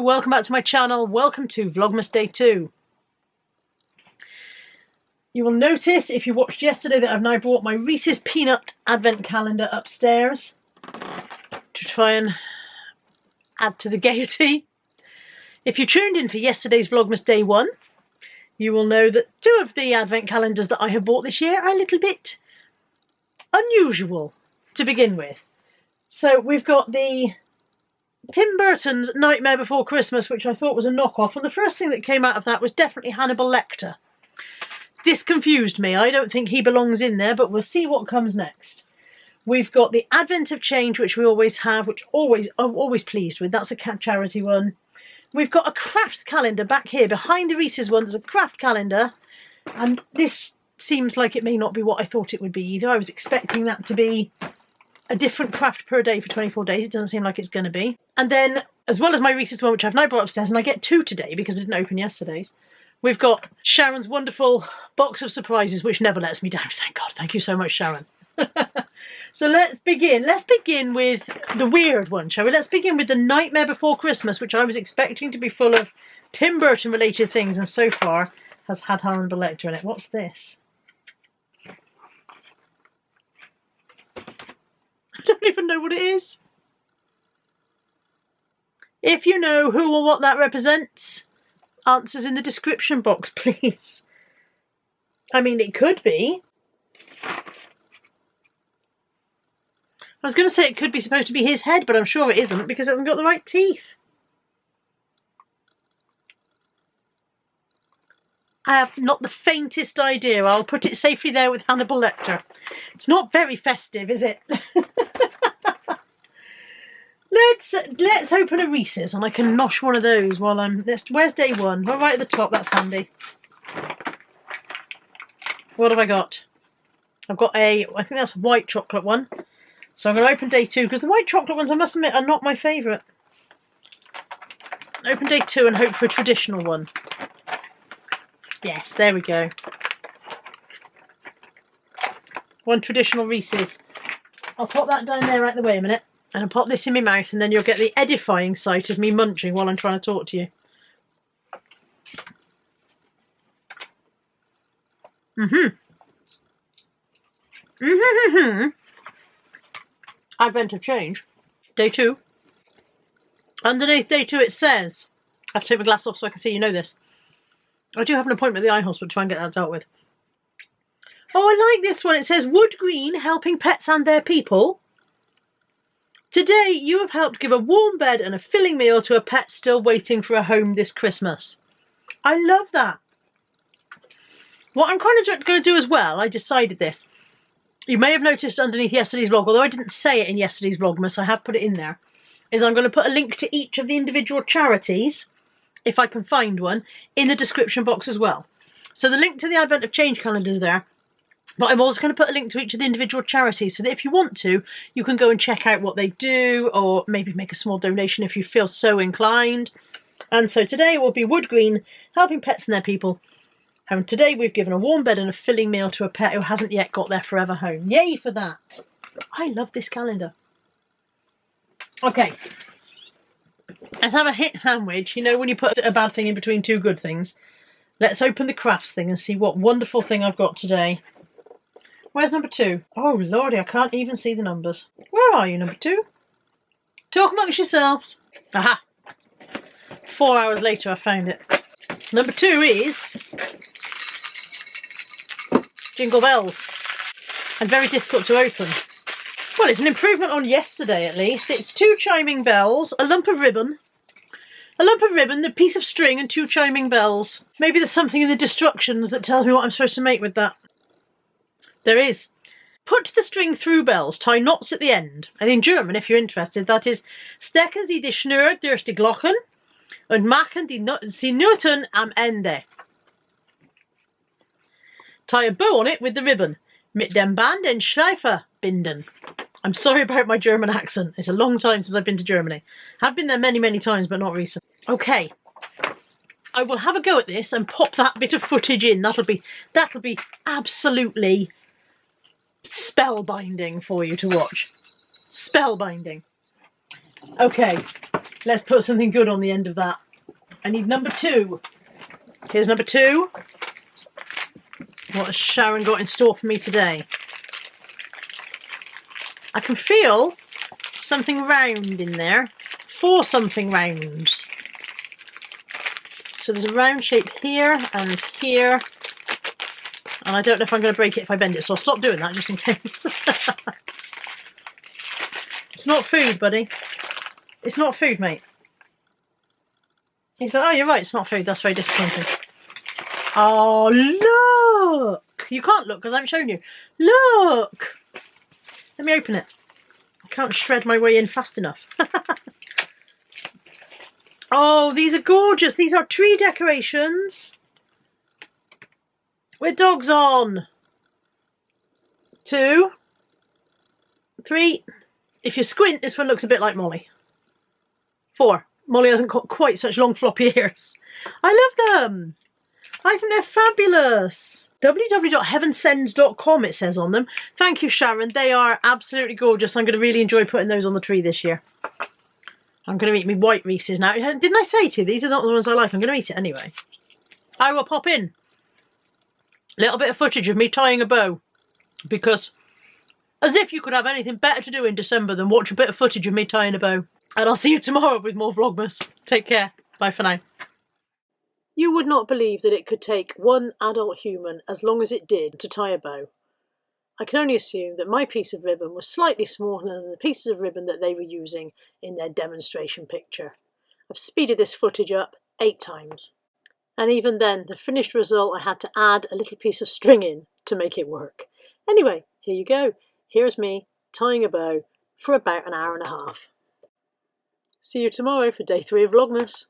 welcome back to my channel. Welcome to Vlogmas Day 2. You will notice if you watched yesterday that I've now brought my Reese's Peanut Advent Calendar upstairs to try and add to the gaiety. If you tuned in for yesterday's Vlogmas Day 1, you will know that two of the Advent calendars that I have bought this year are a little bit unusual to begin with. So we've got the Tim Burton's Nightmare Before Christmas, which I thought was a knockoff, and the first thing that came out of that was definitely Hannibal Lecter. This confused me. I don't think he belongs in there, but we'll see what comes next. We've got the Advent of Change, which we always have, which I'm always pleased with. That's a charity one. We've got a crafts calendar back here. Behind the Reese's one, there's a craft calendar, and this seems like it may not be what I thought it would be either. I was expecting that to be a different craft per day for 24 days. It doesn't seem like it's going to be. And then, as well as my Reese's one, which I've now brought upstairs, and I get two today because I didn't open yesterday's, we've got Sharon's wonderful box of surprises, which never lets me down. Thank God. Thank you so much, Sharon. So let's begin. Let's begin with the weird one, shall we? Let's begin with the Nightmare Before Christmas, which I was expecting to be full of Tim Burton related things, and so far has had Hannibal Lecter in it. What's this? I don't even know what it is. If you know who or what that represents, answers in the description box, please. I mean, it could be. I was going to say it could be supposed to be his head, but I'm sure it isn't because it hasn't got the right teeth. I have not the faintest idea. I'll put it safely there with Hannibal Lecter. It's not very festive, is it? Let's open a Reese's, and I can nosh one of those while I'm... Where's day one? Oh, right at the top, that's handy. What have I got? I've got I think that's a white chocolate one. So I'm going to open day two, because the white chocolate ones, I must admit, are not my favourite. Open day two and hope for a traditional one. Yes, there we go. One traditional Reese's. I'll pop that down there out the way a minute. And I'll pop this in my mouth, and then you'll get the edifying sight of me munching while I'm trying to talk to you. Advent of Change. Day 2. Underneath day 2 it says... I have to take my glass off so I can see you know this. I do have an appointment at the eye hospital to try and get that dealt with. Oh, I like this one. It says, Wood Green, helping pets and their people. Today, you have helped give a warm bed and a filling meal to a pet still waiting for a home this Christmas. I love that. What I'm kind of going to do as well, I decided this. You may have noticed underneath yesterday's vlog, although I didn't say it in yesterday's Vlogmas, I have put it in there, is I'm going to put a link to each of the individual charities, if I can find one, in the description box as well. So the link to the Advent of Change calendar is there. But I'm also going to put a link to each of the individual charities so that if you want to, you can go and check out what they do, or maybe make a small donation if you feel so inclined. And so today will be Wood Green, helping pets and their people. And today we've given a warm bed and a filling meal to a pet who hasn't yet got their forever home. Yay for that. I love this calendar. Okay. Let's have a hit sandwich. You know when you put a bad thing in between two good things. Let's open the crafts thing and see what wonderful thing I've got today. Where's number 2? Oh, lordy, I can't even see the numbers. Where are you, number 2? Talk amongst yourselves. Aha! 4 hours later, I found it. Number 2 is... Jingle Bells. And very difficult to open. Well, it's an improvement on yesterday, at least. It's 2 chiming bells, a lump of ribbon. A lump of ribbon, a piece of string, and 2 chiming bells. Maybe there's something in the instructions that tells me what I'm supposed to make with that. There is. Put the string through bells, tie knots at the end. And in German, if you're interested, that is Stecken Sie die Schnur durch die Glocken und machen die Noten am Ende. Tie a bow on it with the ribbon. Mit dem Band den Schleifer binden. I'm sorry about my German accent. It's a long time since I've been to Germany. I've been there many, many times, but not recently. Okay. I will have a go at this and pop that bit of footage in. That'll be absolutely spellbinding for you to watch. Spellbinding. Okay, Let's put something good on the end of that. I need number 2. Here's number 2. What has Sharon got in store for me today? I can feel something round in there. 4 something rounds. So there's a round shape here and here. And I don't know if I'm going to break it if I bend it, so I'll stop doing that just in case. It's not food, buddy. It's not food, mate. He's like, oh, you're right, it's not food. That's very disappointing. Oh, look! You can't look because I haven't shown you. Look! Let me open it. I can't shred my way in fast enough. Oh, these are gorgeous. These are tree decorations with dogs on. 2, 3. If you squint, this one looks a bit like Molly. 4. Molly hasn't got quite such long floppy ears. I love them. I think they're fabulous. www.heavensends.com it says on them. Thank you, Sharon. They are absolutely gorgeous. I'm going to really enjoy putting those on the tree this year. I'm going to eat my white Reese's now. Didn't I say to you, these are not the ones I like. I'm going to eat it anyway. I will pop in a little bit of footage of me tying a bow. Because as if you could have anything better to do in December than watch a bit of footage of me tying a bow. And I'll see you tomorrow with more Vlogmas. Take care. Bye for now. You would not believe that it could take one adult human as long as it did to tie a bow. I can only assume that my piece of ribbon was slightly smaller than the pieces of ribbon that they were using in their demonstration picture. I've speeded this footage up 8 times. And even then, the finished result, I had to add a little piece of string in to make it work. Anyway, here you go. Here's me tying a bow for about an hour and a half. See you tomorrow for day 3 of Vlogmas.